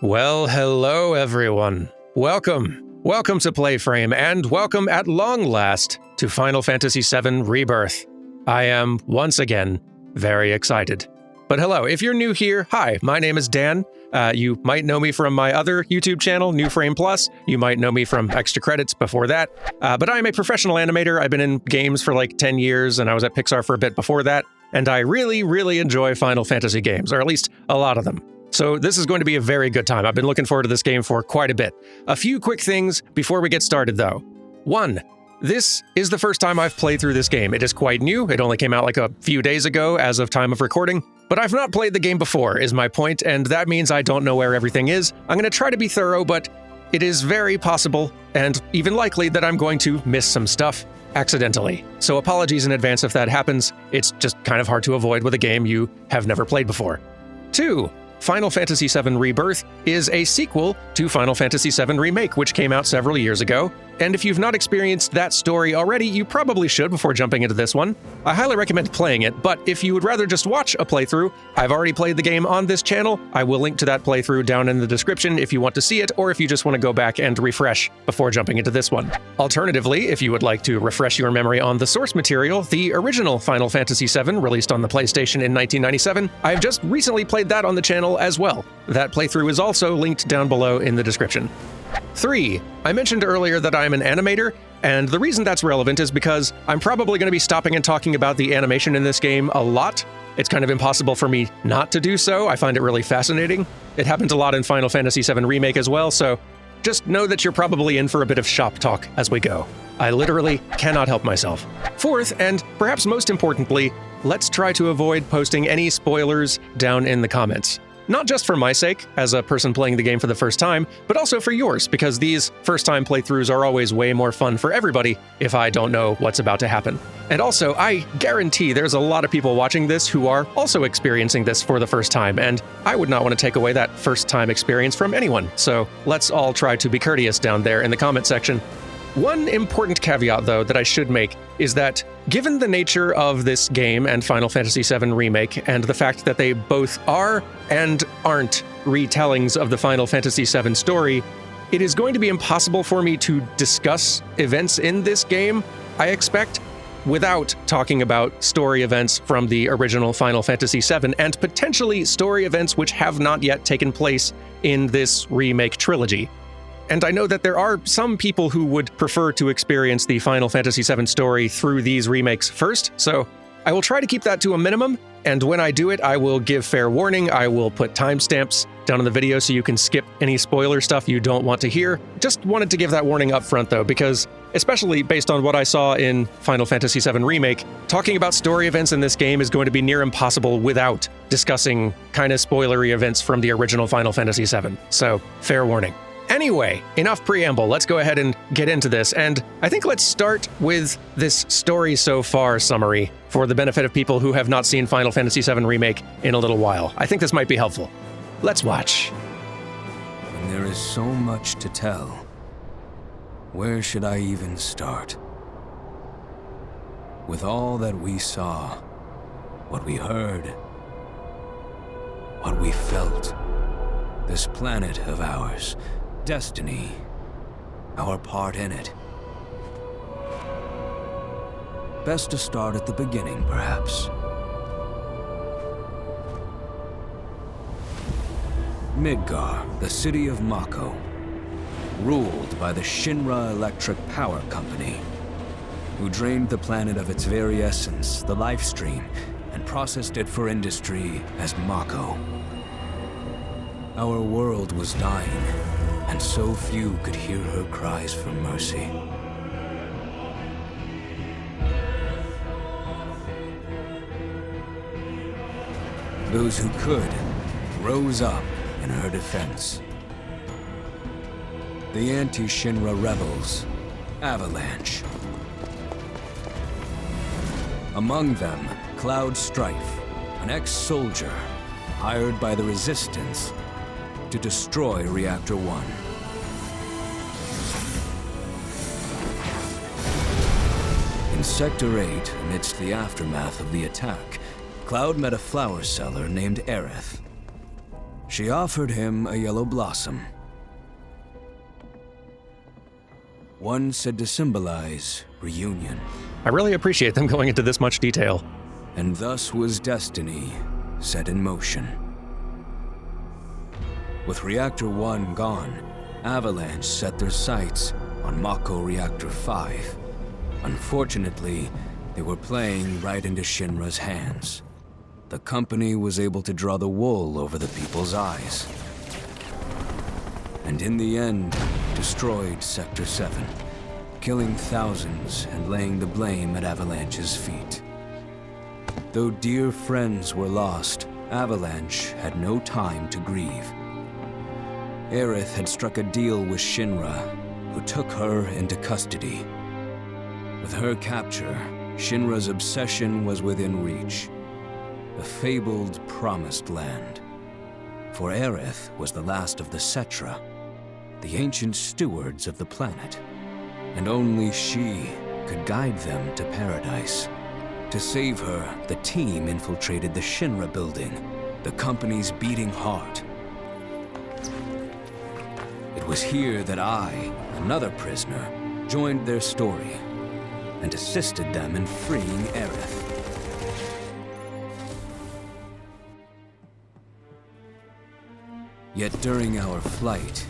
Well, hello everyone. Welcome to PlayFrame, and welcome at long last to Final Fantasy VII Rebirth. I am, once again, very excited. But hello, if you're new here, hi, my name is Dan. You might know me from my other YouTube channel, New Frame Plus. You might know me from Extra Credits before that. But I'm a professional animator. I've been in games for like 10 years, and I was at Pixar for a bit before that. And I really enjoy Final Fantasy games, or at least a lot of them. So this is going to be a very good time. I've been looking forward to this game for quite a bit. A few quick things before we get started, though. 1. This is the first time I've played through this game. It is quite new. It only came out like a few days ago as of time of recording. But I've not played the game before, is my point, and that means I don't know where everything is. I'm going to try to be thorough, but it is very possible, and even likely, that I'm going to miss some stuff accidentally. So apologies in advance if that happens. It's just kind of hard to avoid with a game you have never played before. 2. Final Fantasy VII Rebirth is a sequel to Final Fantasy VII Remake, which came out several years ago. And if you've not experienced that story already, you probably should before jumping into this one. I highly recommend playing it, but if you would rather just watch a playthrough, I've already played the game on this channel. I will link to that playthrough down in the description if you want to see it, or if you just want to go back and refresh before jumping into this one. Alternatively, if you would like to refresh your memory on the source material, the original Final Fantasy VII, released on the PlayStation in 1997, I've just recently played that on the channel as well. That playthrough is also linked down below in the description. 3. I mentioned earlier that I'm an animator, and the reason that's relevant is because I'm probably going to be stopping and talking about the animation in this game a lot. It's kind of impossible for me not to do so. I find it really fascinating. It happens a lot in Final Fantasy VII Remake as well, so just know that you're probably in for a bit of shop talk as we go. I literally cannot help myself. 4th, and perhaps most importantly, let's try to avoid posting any spoilers down in the comments. Not just for my sake, as a person playing the game for the first time, but also for yours, because these first-time playthroughs are always way more fun for everybody if I don't know what's about to happen. And also, I guarantee there's a lot of people watching this who are also experiencing this for the first time, and I would not want to take away that first-time experience from anyone, so let's all try to be courteous down there in the comment section. One important caveat, though, that I should make is that, given the nature of this game and Final Fantasy VII Remake, and the fact that they both are and aren't retellings of the Final Fantasy VII story, it is going to be impossible for me to discuss events in this game, I expect, without talking about story events from the original Final Fantasy VII, and potentially story events which have not yet taken place in this remake trilogy. And I know that there are some people who would prefer to experience the Final Fantasy VII story through these remakes first, so I will try to keep that to a minimum, and when I do it, I will give fair warning. I will put timestamps down in the video so you can skip any spoiler stuff you don't want to hear. Just wanted to give that warning up front, though, because, especially based on what I saw in Final Fantasy VII Remake, talking about story events in this game is going to be near impossible without discussing kind of spoilery events from the original Final Fantasy VII, so fair warning. Anyway, enough preamble, let's go ahead and get into this, and I think let's start with this story so far summary for the benefit of people who have not seen Final Fantasy VII Remake in a little while. I think this might be helpful. Let's watch. When there is so much to tell, where should I even start? With all that we saw, what we heard, what we felt, this planet of ours, destiny, our part in it. Best to start at the beginning, perhaps. Midgar, the city of Mako, ruled by the Shinra Electric Power Company, who drained the planet of its very essence, the life stream, and processed it for industry as Mako. Our world was dying, and so few could hear her cries for mercy. Those who could rose up in her defense. The anti-Shinra rebels, Avalanche. Among them, Cloud Strife, an ex-soldier hired by the Resistance to destroy Reactor 1. In Sector 8, amidst the aftermath of the attack, Cloud met a flower seller named Aerith. She offered him a yellow blossom. One said to symbolize reunion. I really appreciate them going into this much detail. And thus was destiny set in motion. With Reactor 1 gone, Avalanche set their sights on Mako Reactor 5. Unfortunately, they were playing right into Shinra's hands. The company was able to draw the wool over the people's eyes. And in the end, destroyed Sector 7, killing thousands and laying the blame at Avalanche's feet. Though dear friends were lost, Avalanche had no time to grieve. Aerith had struck a deal with Shinra, who took her into custody. With her capture, Shinra's obsession was within reach. The fabled Promised Land. For Aerith was the last of the Cetra, the ancient stewards of the planet. And only she could guide them to paradise. To save her, the team infiltrated the Shinra building, the company's beating heart. It was here that I, another prisoner, joined their story and assisted them in freeing Aerith. Yet during our flight,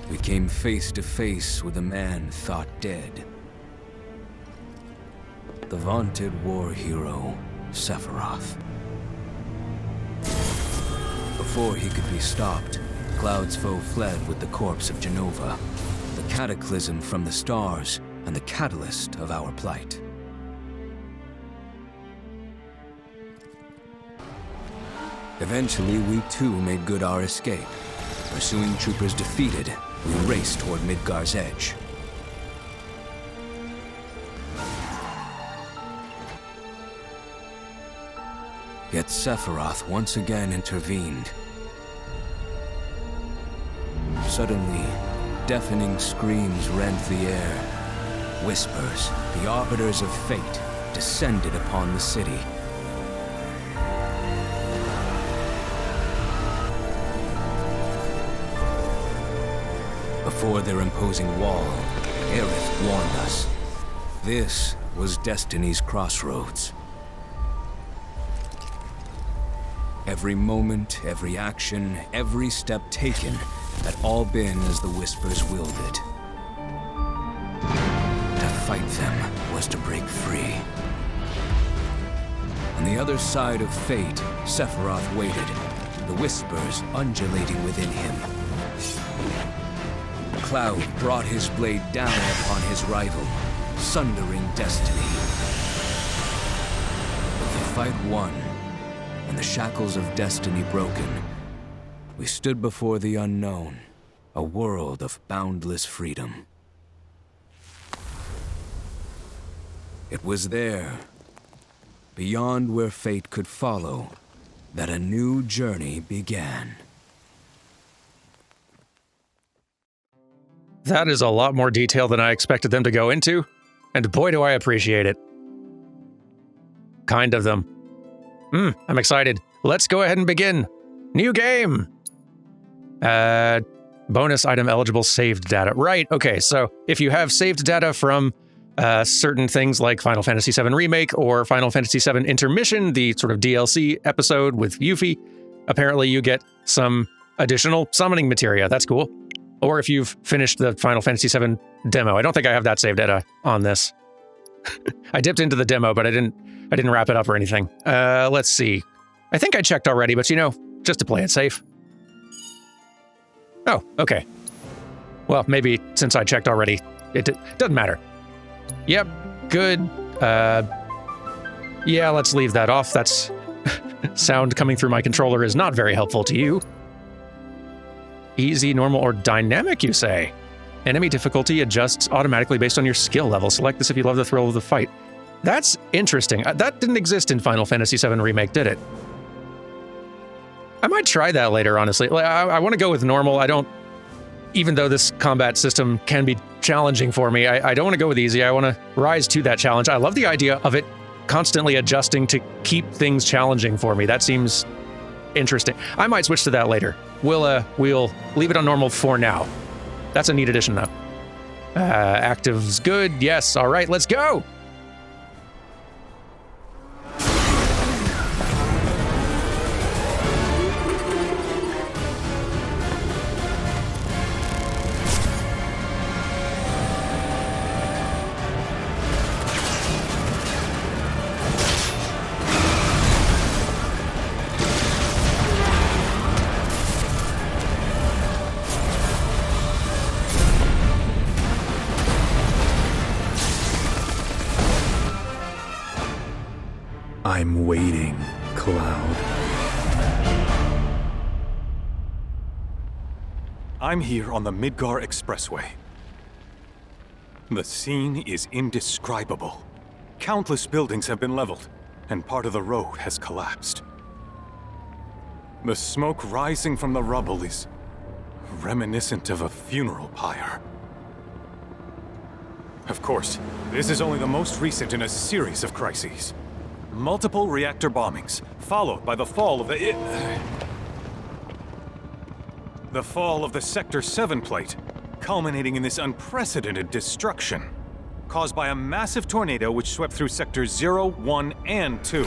we came face to face with a man thought dead. The vaunted war hero, Sephiroth. Before he could be stopped, Cloud's foe fled with the corpse of Jenova, the cataclysm from the stars and the catalyst of our plight. Eventually, we too made good our escape. Pursuing troopers defeated, we raced toward Midgar's edge. Yet Sephiroth once again intervened. Suddenly, deafening screams rent the air. Whispers, the arbiters of fate, descended upon the city. Before their imposing wall, Aerith warned us. This was Destiny's crossroads. Every moment, every action, every step taken had all been as the Whispers willed it. To fight them was to break free. On the other side of fate, Sephiroth waited, the Whispers undulating within him. Cloud brought his blade down upon his rival, sundering destiny. With the fight won, and the shackles of destiny broken, we stood before the unknown, a world of boundless freedom. It was there, beyond where fate could follow, that a new journey began. That is a lot more detail than I expected them to go into, and boy do I appreciate it. Kind of them. I'm excited. Let's go ahead and begin. New game! Bonus item eligible saved data. Right, okay, so if you have saved data from certain things like Final Fantasy VII Remake or Final Fantasy VII Intermission, the sort of DLC episode with Yuffie, apparently you get some additional summoning materia. That's cool. Or if you've finished the Final Fantasy VII demo. I don't think I have that saved data on this. I dipped into the demo, but I didn't wrap it up or anything. Let's see. I think I checked already, but just to play it safe. Oh, okay. Well, maybe since I checked already, it doesn't matter. Yep, good. Yeah, let's leave that off. That's sound coming through my controller is not very helpful to you. Easy, normal, or dynamic, you say? Enemy difficulty adjusts automatically based on your skill level. Select this if you love the thrill of the fight. That's interesting. That didn't exist in Final Fantasy VII Remake, did it? I might try that later, honestly. I want to go with normal. Even though this combat system can be challenging for me, I don't want to go with easy. I want to rise to that challenge. I love the idea of it constantly adjusting to keep things challenging for me. That seems interesting. I might switch to that later. We'll leave it on normal for now. That's a neat addition, though. Active's good. Yes. All right, let's go. I'm waiting, Cloud. I'm here on the Midgar Expressway. The scene is indescribable. Countless buildings have been leveled, and part of the road has collapsed. The smoke rising from the rubble is reminiscent of a funeral pyre. Of course, this is only the most recent in a series of crises. Multiple reactor bombings, followed by the fall of the Sector 7 plate, culminating in this unprecedented destruction, caused by a massive tornado which swept through Sectors 0, 1, and 2.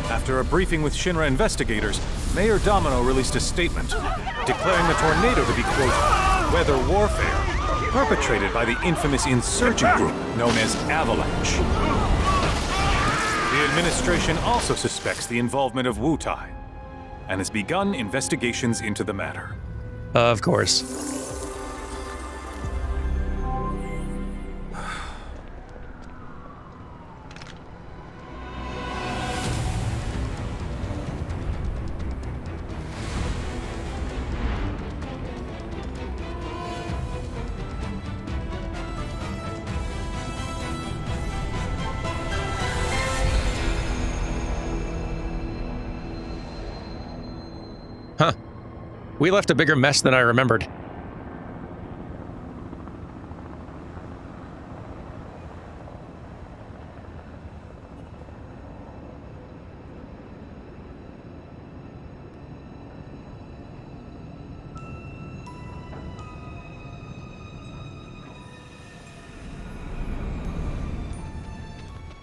After a briefing with Shinra investigators, Mayor Domino released a statement, declaring the tornado to be, quote, weather warfare, perpetrated by the infamous insurgent group known as Avalanche. The administration also suspects the involvement of Wutai, and has begun investigations into the matter. Of course. Huh. We left a bigger mess than I remembered.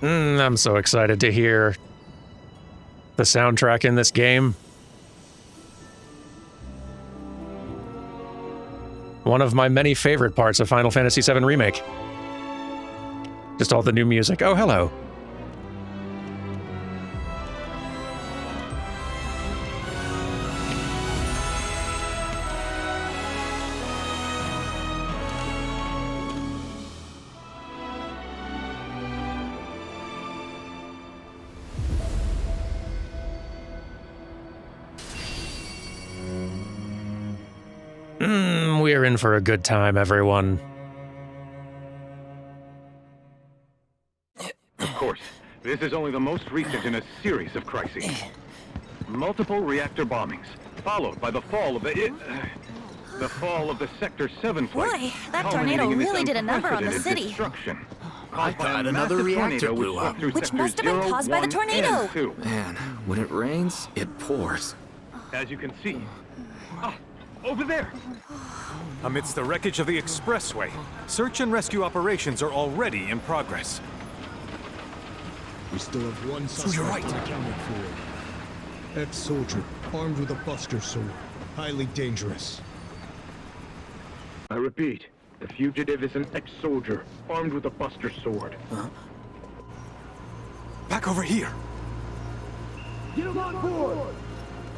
I'm so excited to hear the soundtrack in this game. One of my many favorite parts of Final Fantasy VII Remake. Just all the new music. Oh, hello. We're in for a good time, everyone. Of course, this is only the most recent in a series of crises. Multiple reactor bombings, followed by the fall of the Sector 7 plate. Boy, that tornado really did a number on the city. Destruction. I thought another reactor blew up. Which must have been caused by the tornado. Man, when it rains, it pours. As you can see. Over there! Amidst the wreckage of the expressway, search and rescue operations are already in progress. We still have one suspect accounted for. Ex-soldier, armed with a buster sword. Highly dangerous. I repeat, the fugitive is an ex-soldier, armed with a buster sword. Back over here! Get him on board!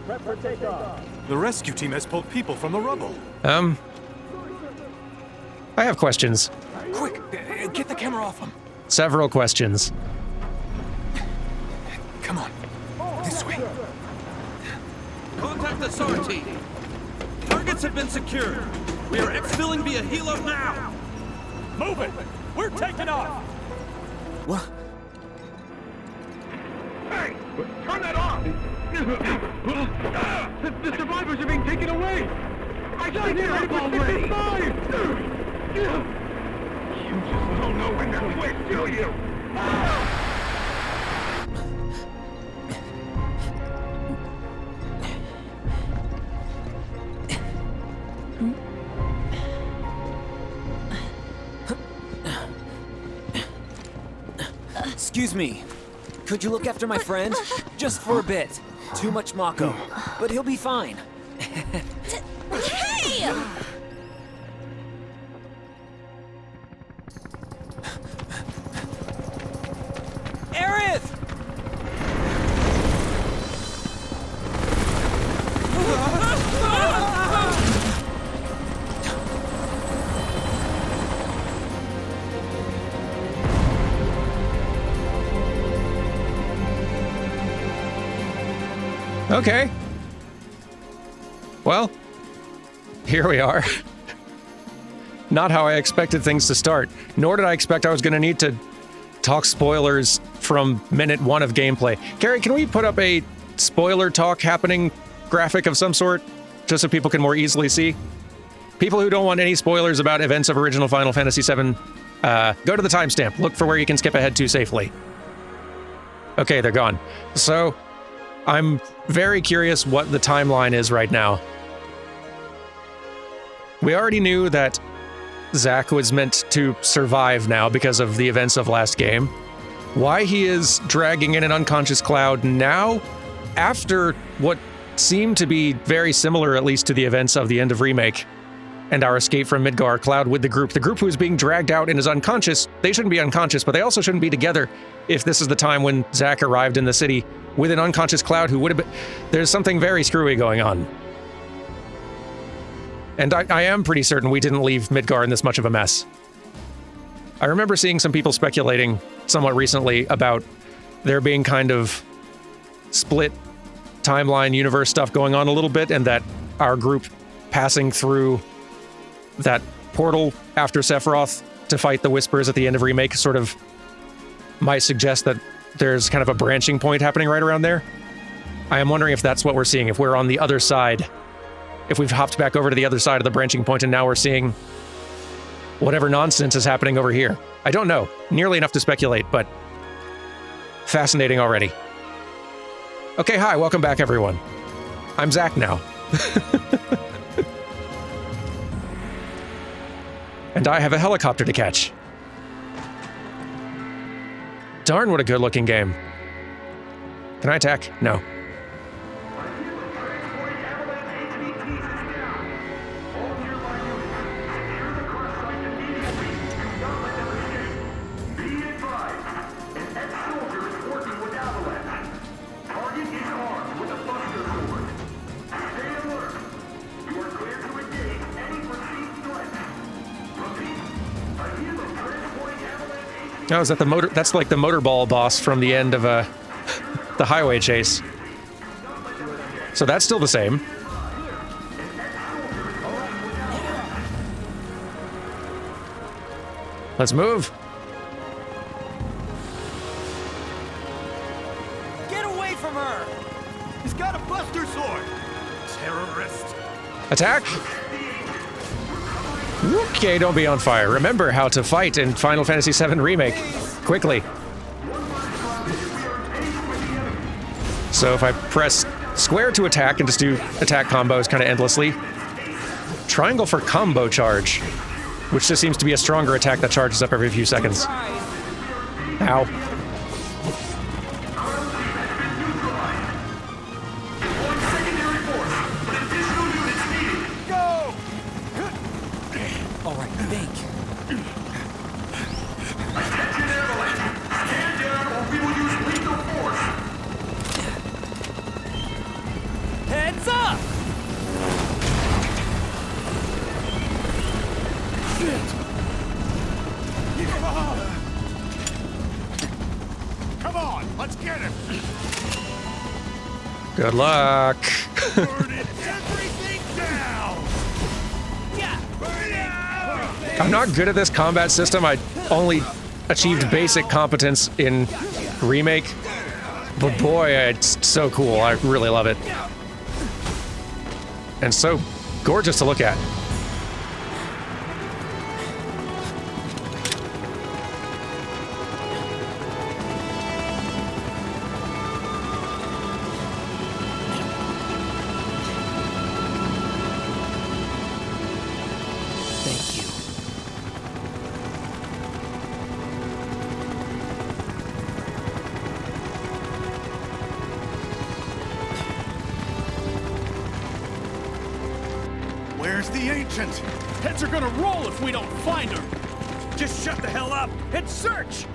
Prep for takeoff! The rescue team has pulled people from the rubble. I have questions. Quick, get the camera off them. Several questions. Come on, this way. Contact the SAR team. Targets have been secured. We are exfilling via helo now. Move it! We're taking off! What? Hey! Turn that off! The survivors are being taken away! I can't hear it already! You just don't know when they're quick, do you? Excuse me. Could you look after my friend? Just for a bit. Too much Mako. But he'll be fine. Hey! Aerith! Okay. Well, here we are. Not how I expected things to start, nor did I expect I was going to need to talk spoilers from minute 1 of gameplay. Carrie, can we put up a spoiler talk happening graphic of some sort, just so people can more easily see? People who don't want any spoilers about events of original Final Fantasy VII, go to the timestamp. Look for where you can skip ahead to safely. Okay, they're gone. So, I'm very curious what the timeline is right now. We already knew that Zack was meant to survive now because of the events of last game. Why he is dragging in an unconscious Cloud now, after what seemed to be very similar, at least, to the events of the end of Remake and our escape from Midgar, Cloud with the group who is being dragged out and is unconscious. They shouldn't be unconscious, but they also shouldn't be together if this is the time when Zack arrived in the city with an unconscious Cloud who would have been... There's something very screwy going on. And I am pretty certain we didn't leave Midgar in this much of a mess. I remember seeing some people speculating somewhat recently about there being kind of split timeline universe stuff going on a little bit, and that our group passing through that portal after Sephiroth to fight the Whispers at the end of Remake sort of might suggest that there's kind of a branching point happening right around there. I am wondering if that's what we're seeing, if we're on the other side, if we've hopped back over to the other side of the branching point and now we're seeing whatever nonsense is happening over here. I don't know. Nearly enough to speculate, but fascinating already. Okay, hi, welcome back, everyone. I'm Zack now. And I have a helicopter to catch. Darn, what a good-looking game. Can I attack? No. Oh, is that the motor? That's like the motorball boss from the end of the highway chase. So that's still the same. Let's move. Get away from her! He's got a buster sword! Terrorist! Attack! Okay, don't be on fire. Remember how to fight in Final Fantasy VII Remake. Quickly. So if I press square to attack and just do attack combos kind of endlessly. Triangle for combo charge, which just seems to be a stronger attack that charges up every few seconds. Ow. Good luck. I'm not good at this combat system. I only achieved basic competence in Remake. But boy, it's so cool. I really love it. And so gorgeous to look at. Where's the Ancient? Heads are gonna roll if we don't find her! Just shut the hell up and search!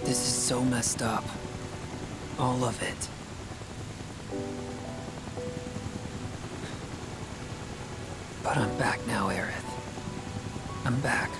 This is so messed up. All of it. But I'm back now, Aerith. I'm back.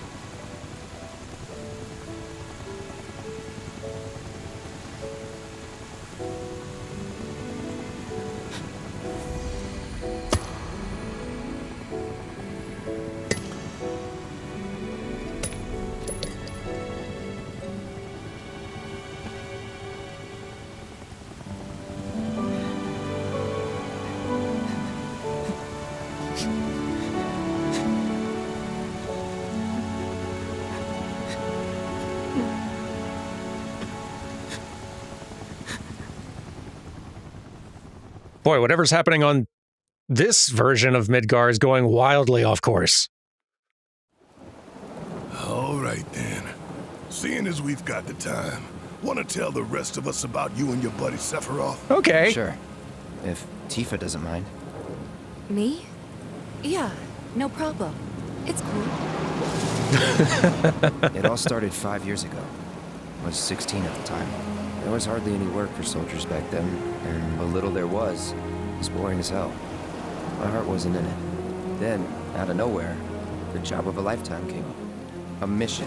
Boy, whatever's happening on this version of Midgar is going wildly off course. All right, then. Seeing as we've got the time, want to tell the rest of us about you and your buddy Sephiroth? Okay. Sure. If Tifa doesn't mind. Me? Yeah, no problem. It's cool. It all started 5 years ago. I was 16 at the time. There was hardly any work for soldiers back then, and what little there was boring as hell. My heart wasn't in it. Then, out of nowhere, the job of a lifetime came up. A mission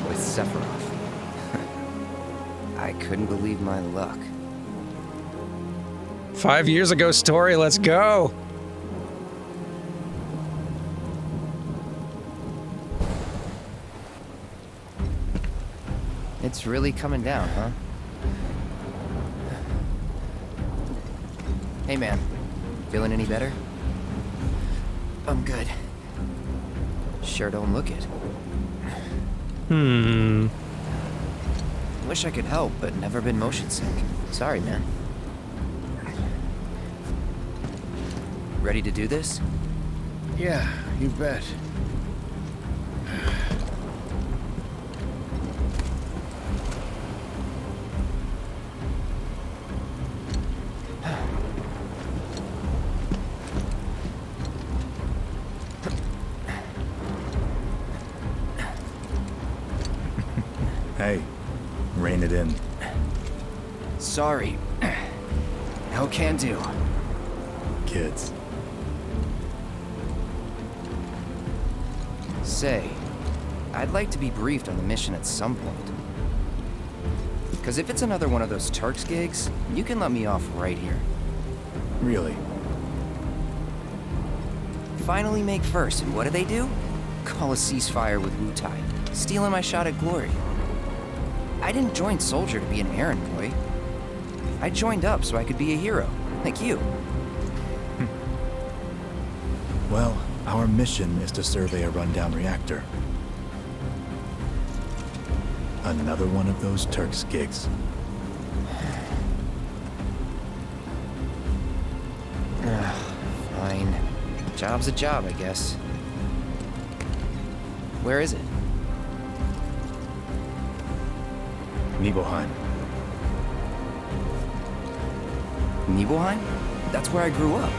with Sephiroth. I couldn't believe my luck. 5 years ago story, let's go. It's really coming down, huh? Hey man, feeling any better? I'm good. Sure don't look it. Wish I could help, but never been motion sick. Sorry, man. Ready to do this? Yeah, you bet. Hey, rein it in. Sorry. No can do. Kids. Say, I'd like to be briefed on the mission at some point. Because if it's another one of those Turks gigs, you can let me off right here. Really? Finally make first, and what do? Call a ceasefire with Wu-Tai, stealing my shot at glory. I didn't join Soldier to be an errand boy. I joined up so I could be a hero, like you. Well, our mission is to survey a rundown reactor. Another one of those Turks gigs. Fine. Job's a job, I guess. Where is it? Nibelheim. Nibelheim? That's where I grew up.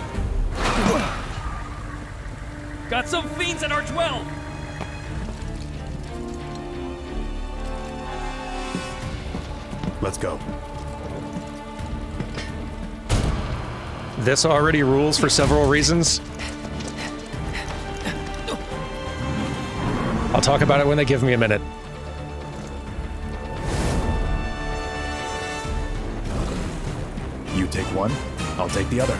Got some fiends at R12! Let's go. This already rules for several reasons. I'll talk about it when they give me a minute. You take one, I'll take the other.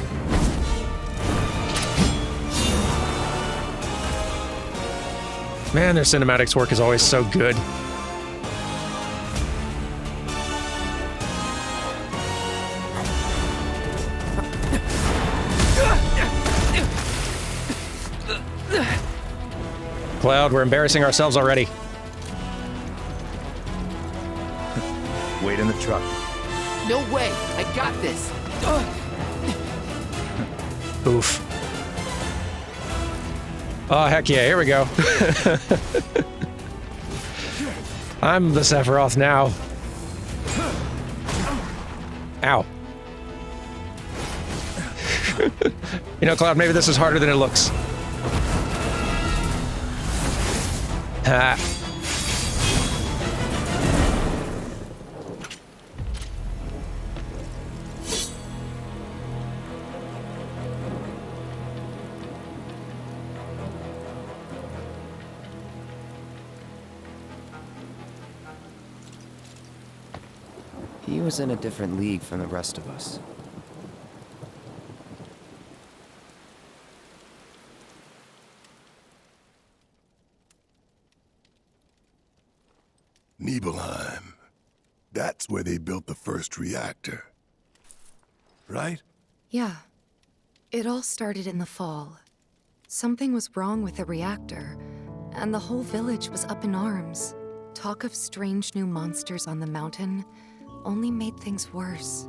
Man, their cinematics work is always so good. Cloud, we're embarrassing ourselves already. Wait in the truck. No way! I got this! Oof. Oh, heck yeah, here we go. I'm the Sephiroth now. Ow. You know, Cloud, maybe this is harder than it looks. Ha. He was in a different league from the rest of us. Nibelheim. That's where they built the first reactor. Right? Yeah. It all started in the fall. Something was wrong with the reactor, and the whole village was up in arms. Talk of strange new monsters on the mountain only made things worse.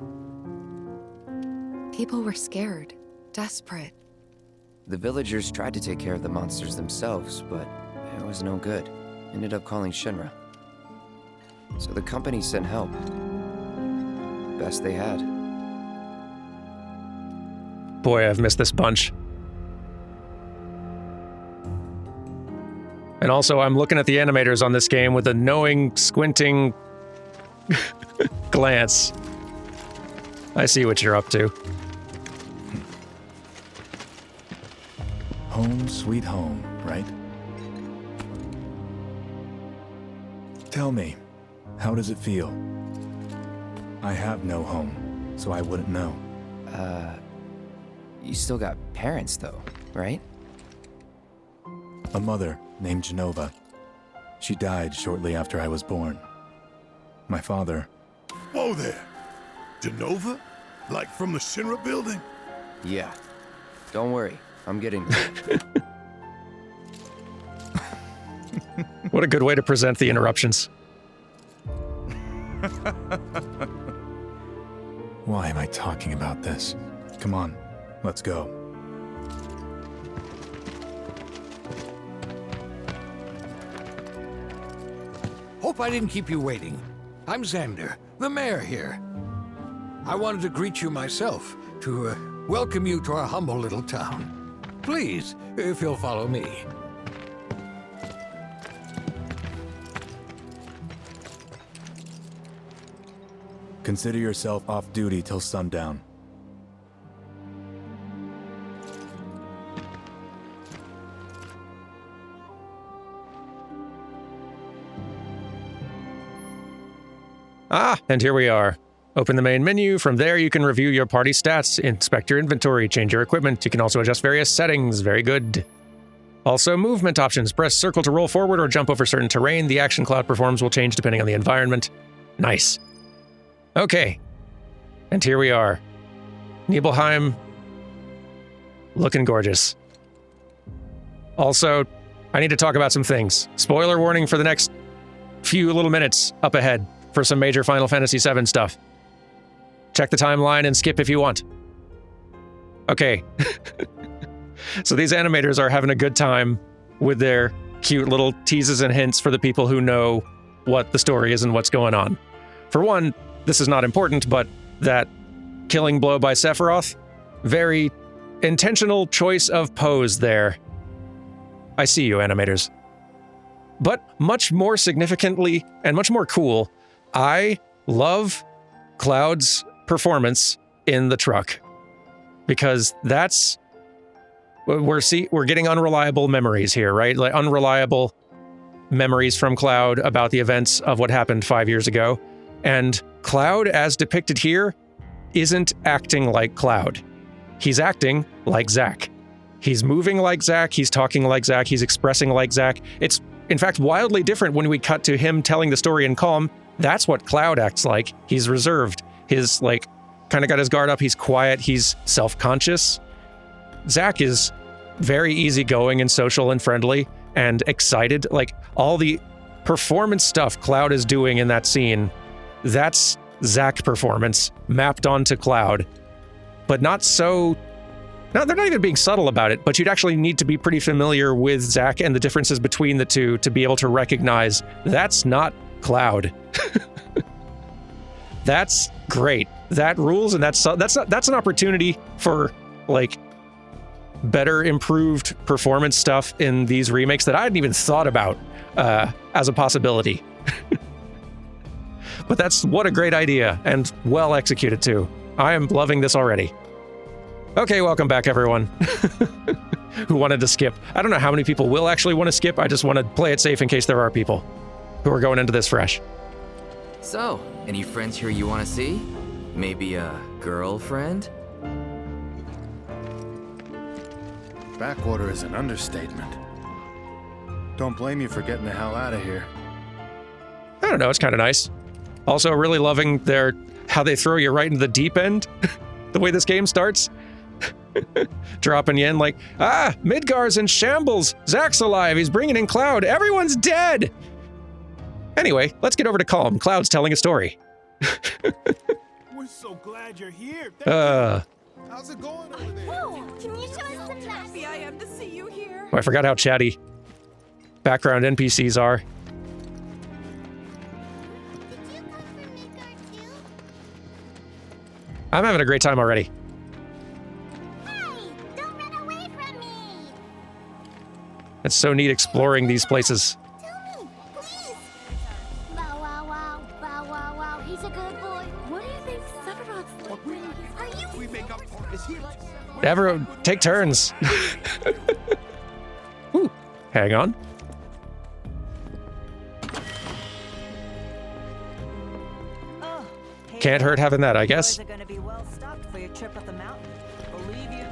People were scared, desperate. The villagers tried to take care of the monsters themselves, but it was no good. Ended up calling Shinra. So the company sent help. Best they had. Boy, I've missed this bunch. And also, I'm looking at the animators on this game with a knowing, squinting glance. I see what you're up to. Home sweet home, right? Tell me, how does it feel? I have no home, so I wouldn't know. You still got parents though, right? A mother named Genova. She died shortly after I was born. My father... Whoa there! Genova? Like from the Shinra building? Yeah. Don't worry, I'm getting... What a good way to present the interruptions. Why am I talking about this? Come on, let's go. Hope I didn't keep you waiting. I'm Xander, the mayor here. I wanted to greet you myself, to welcome you to our humble little town. Please, if you'll follow me. Consider yourself off duty till sundown. Ah, and here we are. Open the main menu. From there, you can review your party stats, inspect your inventory, change your equipment. You can also adjust various settings. Very good. Also, movement options. Press circle to roll forward or jump over certain terrain. The action Cloud performs will change depending on the environment. Nice. Okay. And here we are. Nibelheim. Looking gorgeous. Also, I need to talk about some things. Spoiler warning for the next few little minutes up ahead for some major Final Fantasy VII stuff. Check the timeline and skip if you want. Okay. So these animators are having a good time with their cute little teases and hints for the people who know what the story is and what's going on. For one, this is not important, but that killing blow by Sephiroth, very intentional choice of pose there. I see you, animators. But much more significantly and much more cool, I love Cloud's performance in the truck, because that's we're getting unreliable memories here, right? Like unreliable memories from Cloud about the events of what happened 5 years ago. And Cloud, as depicted here, isn't acting like Cloud. He's acting like Zack. He's moving like Zack, he's talking like Zack, he's expressing like Zack. It's, in fact, wildly different when we cut to him telling the story in calm. That's what Cloud acts like. He's reserved. His, kind of got his guard up. He's quiet. He's self-conscious. Zack is very easygoing and social and friendly and excited. Like, all the performance stuff Cloud is doing in that scene, that's Zack performance mapped onto Cloud. But not so... No, they're not even being subtle about it, but you'd actually need to be pretty familiar with Zack and the differences between the two to be able to recognize that's not Cloud. That's great. That rules, and that's an opportunity for like better improved performance stuff in these remakes that I hadn't even thought about as a possibility. But that's what a great idea, and well executed too. I am loving this already. Okay, welcome back everyone who wanted to skip. I don't know how many people will actually want to skip. I just want to play it safe in case there are people who are going into this fresh. So, any friends here you want to see? Maybe a girlfriend? Backwater is an understatement. Don't blame you for getting the hell out of here. I don't know, it's kind of nice. Also, really loving how they throw you right into the deep end. The way this game starts. Dropping you in like, Midgar's in shambles. Zack's alive, he's bringing in Cloud. Everyone's dead! Anyway, let's get over to Calm. Cloud's telling a story. We're so glad you're here. How's it going over there? Whoa, can you show us some happy I am to see you here? Oh, I forgot how chatty background NPCs are. Did you come from Midgar too? I'm having a great time already. Hey, don't run away from me! It's so neat exploring these places. Tell me, please! Wow, wow, wow, wow, wow, wow, he's a good boy. What do you think Sephiroth's like? Are you... We make up for this here. Everyone, take turns. Ooh, hang on. Can't hurt having that, I guess. Are gonna be well stocked for your trip up the mountain. Believe you.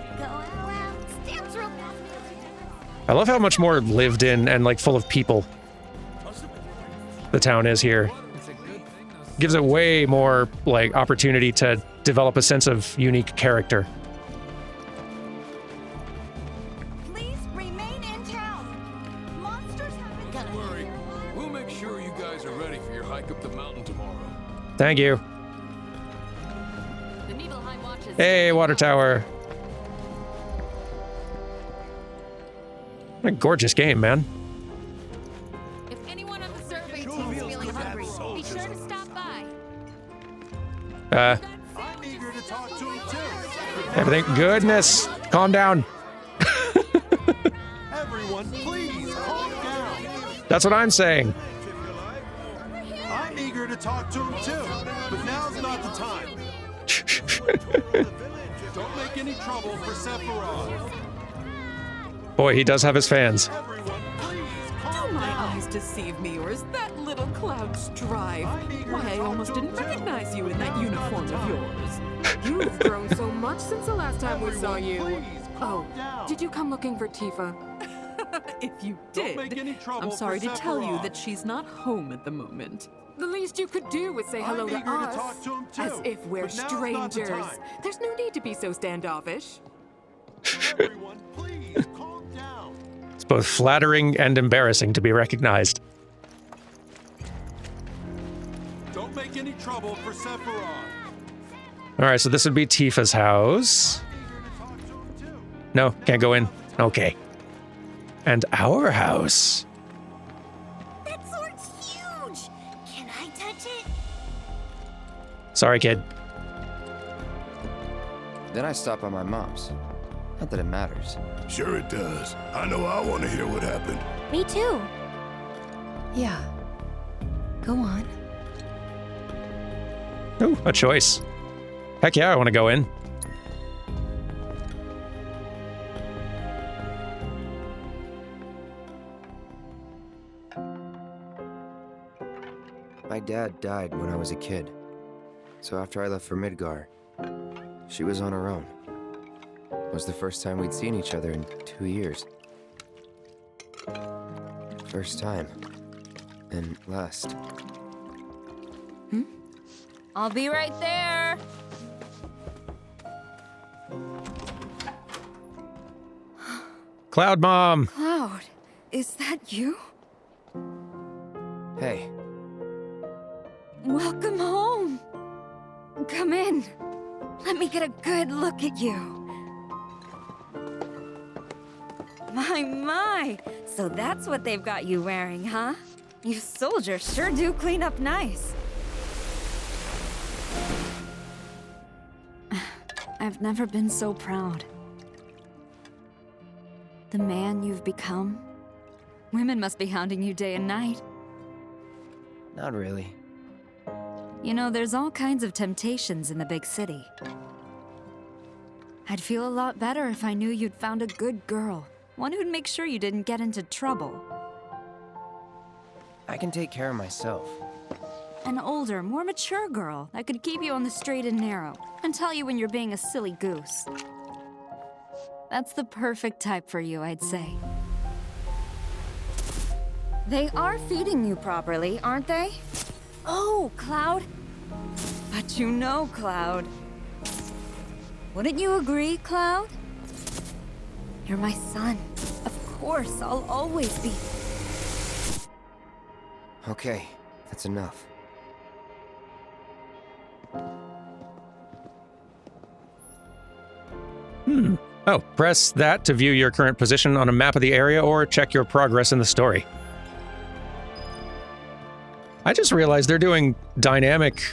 I love how much more lived in and like full of people the town is here. Gives it way more like opportunity to develop a sense of unique character. Please remain in town. Monsters have been... Don't worry. We'll make sure you guys are ready for your hike up the mountain tomorrow. Thank you. Hey, water tower. What a gorgeous game, man. If anyone on the survey team is feeling hungry, be sure to stop by. I'm eager to talk to him too. Everything. Goodness. Calm down. Everyone, please calm down. That's what I'm saying. I'm eager to talk to him too, but now's not the time. Don't make any trouble for Sephiroth. Boy, he does have his fans. Do my eyes deceive me, or is that little Cloud strive? Why, I almost didn't recognize you in that uniform of yours. You've grown so much since the last time we saw you. Oh, did you come looking for Tifa? If you did, I'm sorry to tell you that she's not home at the moment. The least you could do was say hello to us. As if we're strangers. There's no need to be so standoffish. Everyone, please calm down. It's both flattering and embarrassing to be recognized. Don't make any trouble for Sephiroth. All right, so this would be Tifa's house. No, can't go in. Okay. And our house. That sword's huge. Can I touch it? Sorry, kid. Then I stop by my mom's. Not that it matters. Sure it does. I know I want to hear what happened. Me too. Yeah. Go on. Oh, a choice. Heck yeah, I want to go in. My dad died when I was a kid. So after I left for Midgar, she was on her own. It was the first time we'd seen each other in 2 years. First time. And last. I'll be right there. Cloud Mom! Cloud, is that you? Hey. Welcome home. Come in. Let me get a good look at you. My. So that's what they've got you wearing, huh? You soldiers sure do clean up nice. I've never been so proud. The man you've become. Women must be hounding you day and night. Not really. You know, there's all kinds of temptations in the big city. I'd feel a lot better if I knew you'd found a good girl. One who'd make sure you didn't get into trouble. I can take care of myself. An older, more mature girl that could keep you on the straight and narrow and tell you when you're being a silly goose. That's the perfect type for you, I'd say. They are feeding you properly, aren't they? Oh, Cloud. But you know, Cloud. Wouldn't you agree, Cloud? You're my son. Of course, I'll always be. Okay, that's enough. Oh, press that to view your current position on a map of the area or check your progress in the story. I just realized they're doing dynamic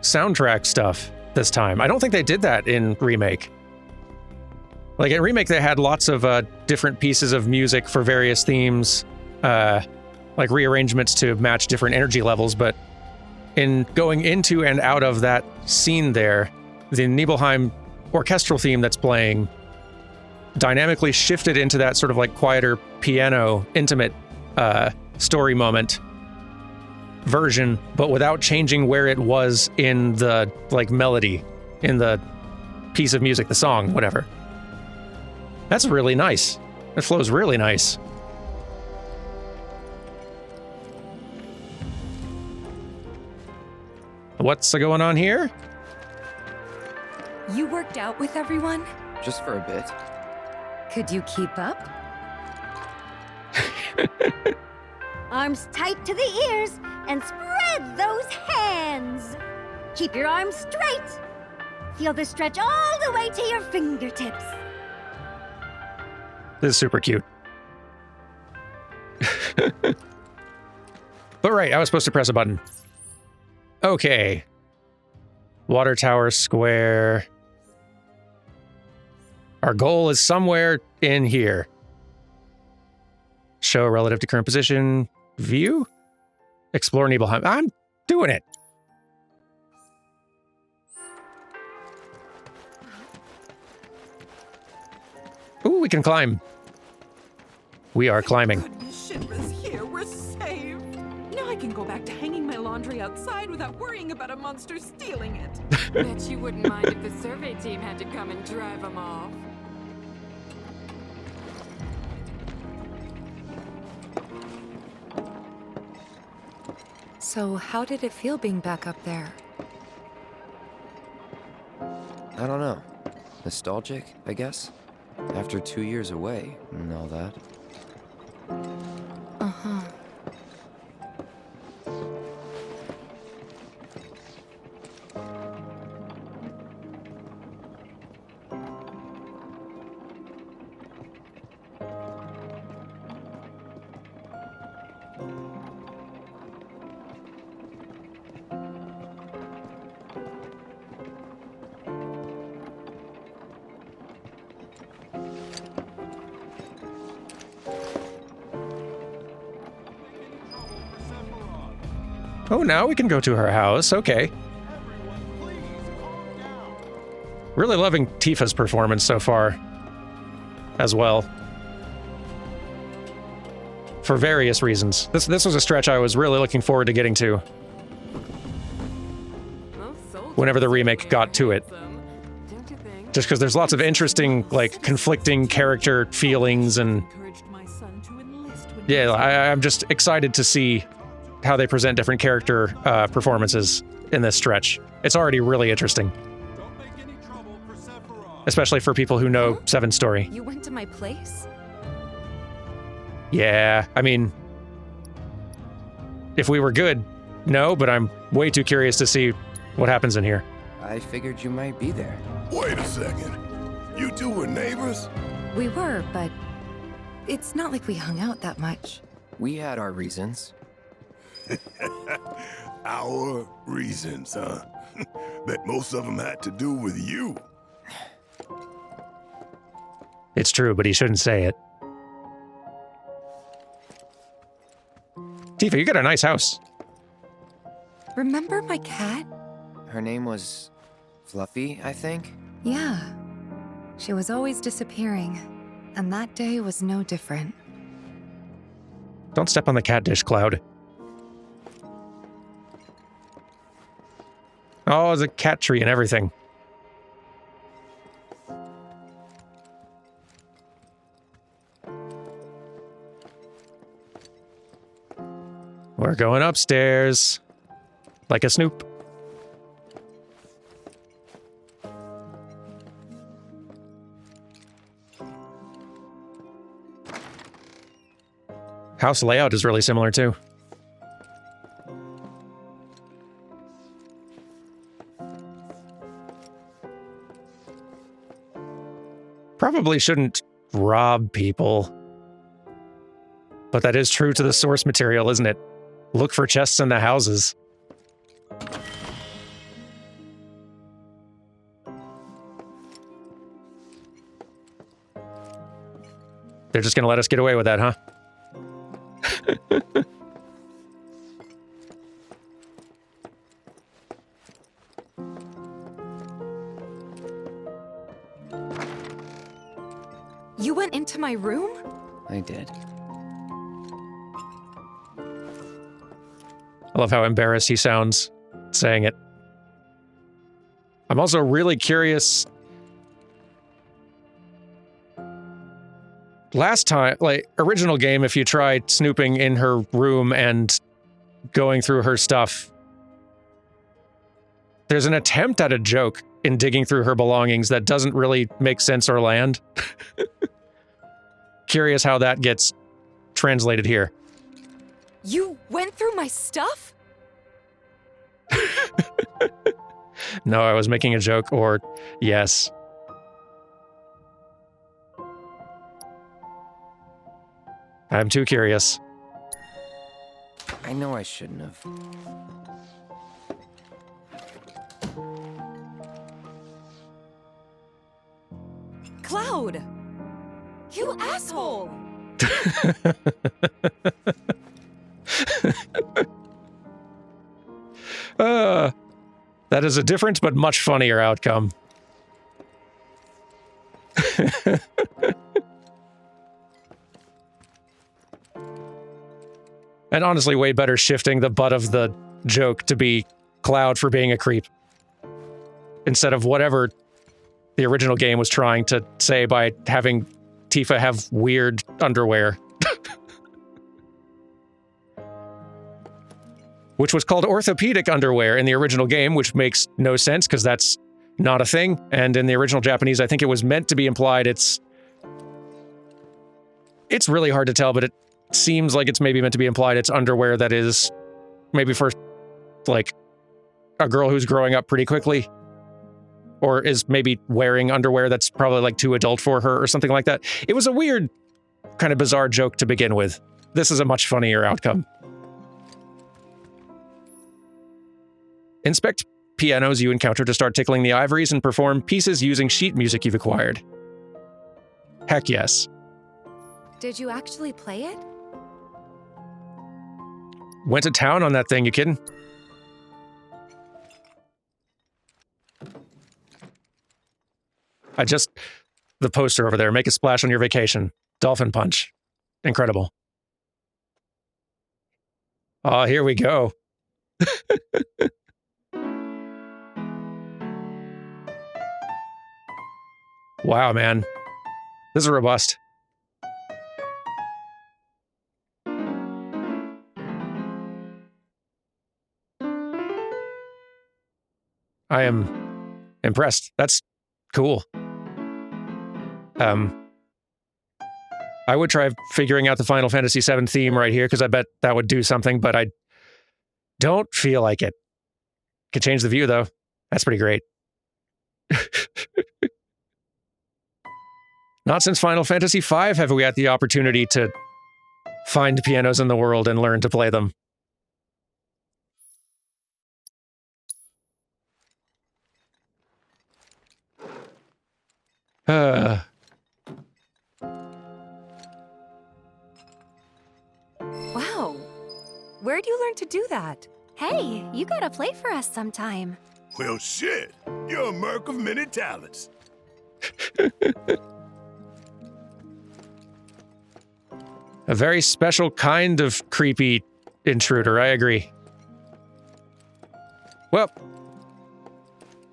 soundtrack stuff this time. I don't think they did that in Remake. Like in Remake, they had lots of different pieces of music for various themes, like rearrangements to match different energy levels, but in going into and out of that scene there, the Nibelheim orchestral theme that's playing dynamically shifted into that sort of like quieter piano, intimate story moment version, but without changing where it was in the like melody, in the piece of music, the song, whatever. That's really nice. It flows really nice. What's going on here? You worked out with everyone? Just for a bit. Could you keep up? Arms tight to the ears and spread those hands. Keep your arms straight. Feel the stretch all the way to your fingertips. This is super cute. But right, I was supposed to press a button. Okay. Water Tower Square. Our goal is somewhere in here. Show relative to current position. View? Explore Nibelheim. I'm doing it. Ooh, we can climb. We are climbing. Goodness, Shinra's here. We're saved. Now I can go back to hanging my laundry outside without worrying about a monster stealing it. Bet you wouldn't mind if the survey team had to come and drive them off. So, how did it feel being back up there? I don't know. Nostalgic, I guess? After 2 years away and all that. Uh-huh. Oh, now we can go to her house. Okay. Really loving Tifa's performance so far as well. For various reasons. This was a stretch I was really looking forward to getting to. Whenever the remake got to it. Just because there's lots of interesting, like, conflicting character feelings and... Yeah, I'm just excited to see how they present different character performances in this stretch. It's already really interesting. Especially for people who know Seven's story. You went to my place? Yeah, I mean... If we were good, no, but I'm way too curious to see what happens in here. I figured you might be there. Wait a second. You two were neighbors? We were, but... It's not like we hung out that much. We had our reasons. Our reasons, huh? Bet most of them had to do with you. It's true, but he shouldn't say it. Tifa, you got a nice house. Remember my cat? Her name was Fluffy, I think? Yeah. She was always disappearing, and that day was no different. Don't step on the cat dish, Cloud. Oh, there's a cat tree and everything. We're going upstairs. Like a Snoop. House layout is really similar too. Probably shouldn't rob people. But that is true to the source material, isn't it? Look for chests in the houses. They're just gonna let us get away with that, huh? You went into my room? I did. I love how embarrassed he sounds saying it. I'm also really curious. Last time, like, original game, if you tried snooping in her room and going through her stuff, there's an attempt at a joke in digging through her belongings that doesn't really make sense or land. Curious how that gets translated here. You went through my stuff? No, I was making a joke, or yes. I'm too curious. I know I shouldn't have. Cloud! You asshole! That is a different but much funnier outcome. And honestly, way better shifting the butt of the joke to be Cloud for being a creep. Instead of whatever the original game was trying to say by having Tifa have weird underwear. Which was called orthopedic underwear in the original game, which makes no sense because that's not a thing. And in the original Japanese, I think it was meant to be implied. It's really hard to tell, but it seems like it's maybe meant to be implied it's underwear that is maybe for, like, a girl who's growing up pretty quickly. Or is maybe wearing underwear that's probably, like, too adult for her or something like that. It was a weird, kind of bizarre joke to begin with. This is a much funnier outcome. Inspect pianos you encounter to start tickling the ivories and perform pieces using sheet music you've acquired. Heck yes. Did you actually play it? Went to town on that thing, you kidding? The poster over there, make a splash on your vacation. Dolphin punch. Incredible. Oh, here we go. Wow, man. This is robust. I am impressed. That's cool. I would try figuring out the Final Fantasy VII theme right here, because I bet that would do something, but I don't feel like it. Could change the view, though. That's pretty great. Not since Final Fantasy V have we had the opportunity to find pianos in the world and learn to play them. Wow. Where'd you learn to do that? Hey, you gotta play for us sometime. Well, shit. You're a merc of many talents. A very special kind of creepy intruder, I agree. Well,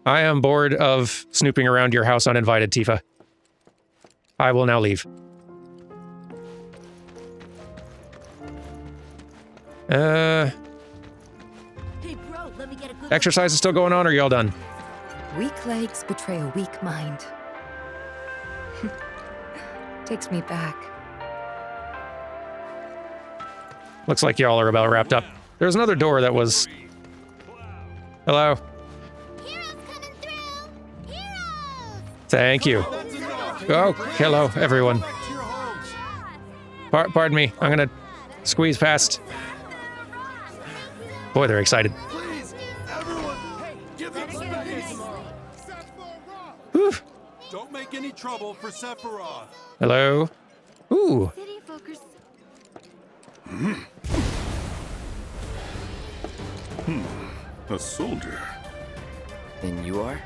I am bored of snooping around your house uninvited, Tifa. I will now leave. Hey bro, let me get a good Exercise is still going on, or y'all done? Weak legs betray a weak mind. Takes me back. Looks like y'all are about wrapped up. There's another door that was... Hello? Thank you. Oh, hello, everyone. Pardon me, I'm gonna squeeze past. Boy, they're excited. Whew. Don't make any trouble for Sephiroth. Hello? Ooh. A soldier. And you are?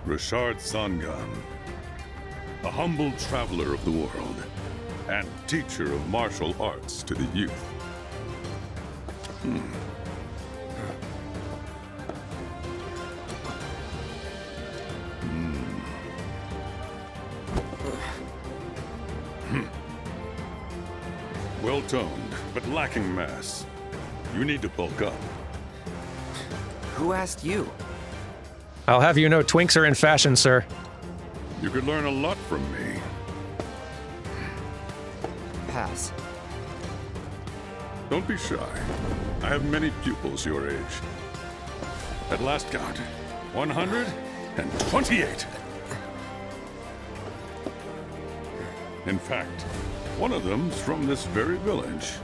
Rashard Sangan. A humble traveler of the world. And teacher of martial arts to the youth. Well-toned, but lacking mass. You need to bulk up. Who asked you? I'll have you know twinks are in fashion, sir. You could learn a lot from me. Pass. Don't be shy. I have many pupils your age. At last count, 128. In fact, one of them's from this very village.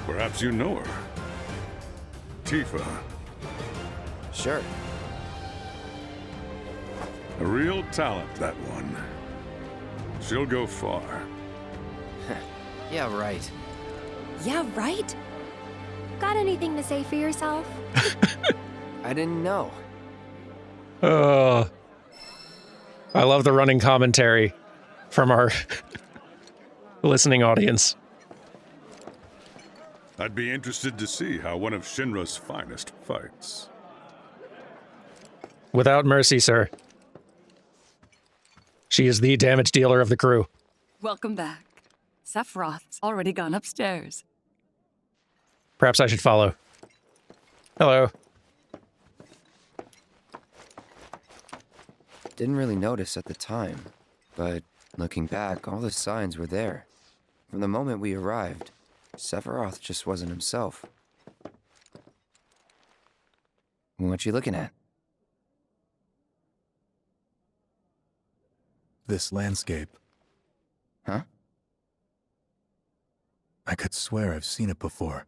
Perhaps you know her. Tifa. Sure. A real talent, that one. She'll go far. Yeah, right. Yeah, right? Got anything to say for yourself? I didn't know. I love the running commentary from our listening audience. I'd be interested to see how one of Shinra's finest fights. Without mercy, sir. She is the damage dealer of the crew. Welcome back. Sephiroth's already gone upstairs. Perhaps I should follow. Hello. Didn't really notice at the time, but looking back, all the signs were there. From the moment we arrived, Sephiroth just wasn't himself. What you looking at? This landscape. Huh? I could swear I've seen it before.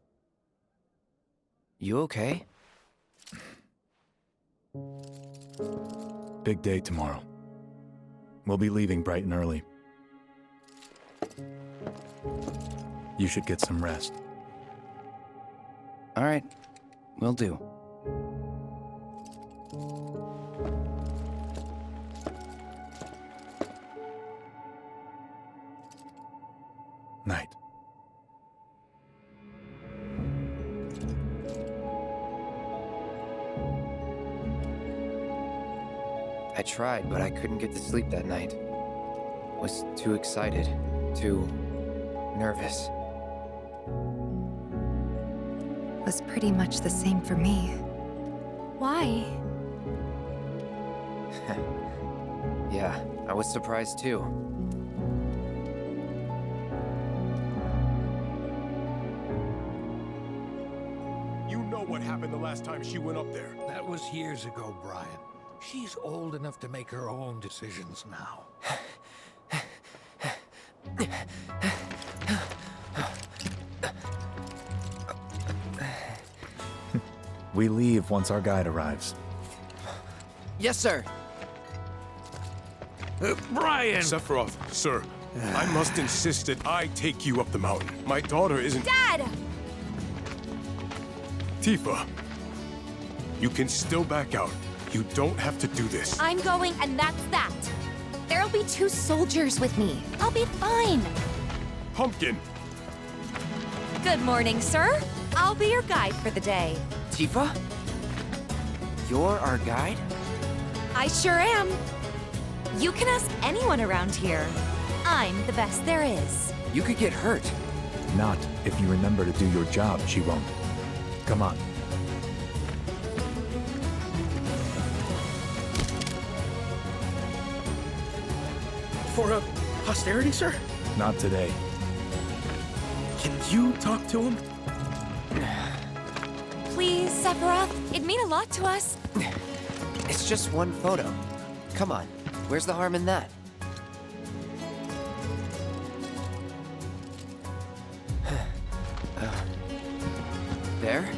You okay? Big day tomorrow. We'll be leaving bright and early. You should get some rest. All right, will do. Night. I tried, but I couldn't get to sleep that night. Was too excited, too nervous. Was pretty much the same for me. Why? Yeah, I was surprised too. You know what happened the last time she went up there. That was years ago, Brian. She's old enough to make her own decisions now. We leave once our guide arrives. Yes, sir. Brian! Sephiroth, sir, I must insist that I take you up the mountain. My daughter isn't... Dad! Tifa, you can still back out. You don't have to do this. I'm going, and that's that. There'll be 2 soldiers with me. I'll be fine. Pumpkin! Good morning, sir. I'll be your guide for the day. Tifa? You're our guide? I sure am. You can ask anyone around here. I'm the best there is. You could get hurt. Not if you remember to do your job, she won't. Come on. For posterity, sir? Not today. Can you talk to him? Please, Sephiroth. It'd mean a lot to us. It's just one photo. Come on, where's the harm in that? There?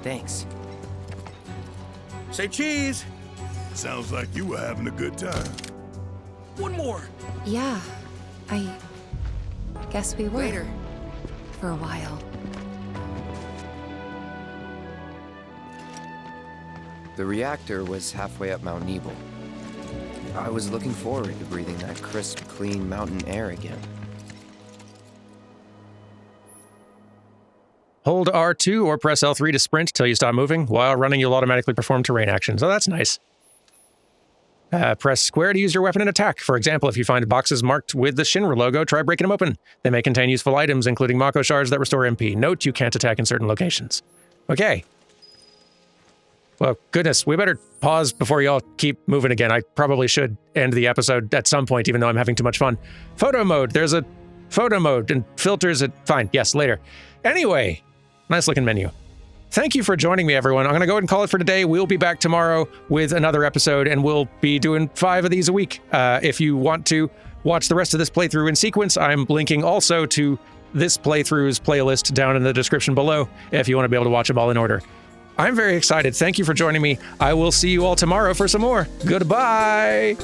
Thanks. Say cheese! Sounds like you were having a good time. One more! Yeah, I guess we were. Later. For a while. The reactor was halfway up Mount Nebel. I was looking forward to breathing that crisp, clean mountain air again. Hold R2 or press L3 to sprint till you stop moving. While running, you'll automatically perform terrain actions. Oh, that's nice. Press square to use your weapon and attack. For example, if you find boxes marked with the Shinra logo, try breaking them open. They may contain useful items, including Mako shards that restore MP. Note, you can't attack in certain locations. Okay. Well, goodness, we better pause before y'all keep moving again. I probably should end the episode at some point, even though I'm having too much fun. Photo mode. There's a photo mode and filters. Fine. Yes, later. Anyway, nice looking menu. Thank you for joining me, everyone. I'm going to go ahead and call it for today. We'll be back tomorrow with another episode, and we'll be doing 5 of these a week. If you want to watch the rest of this playthrough in sequence, I'm linking also to this playthrough's playlist down in the description below if you want to be able to watch them all in order. I'm very excited. Thank you for joining me. I will see you all tomorrow for some more. Goodbye!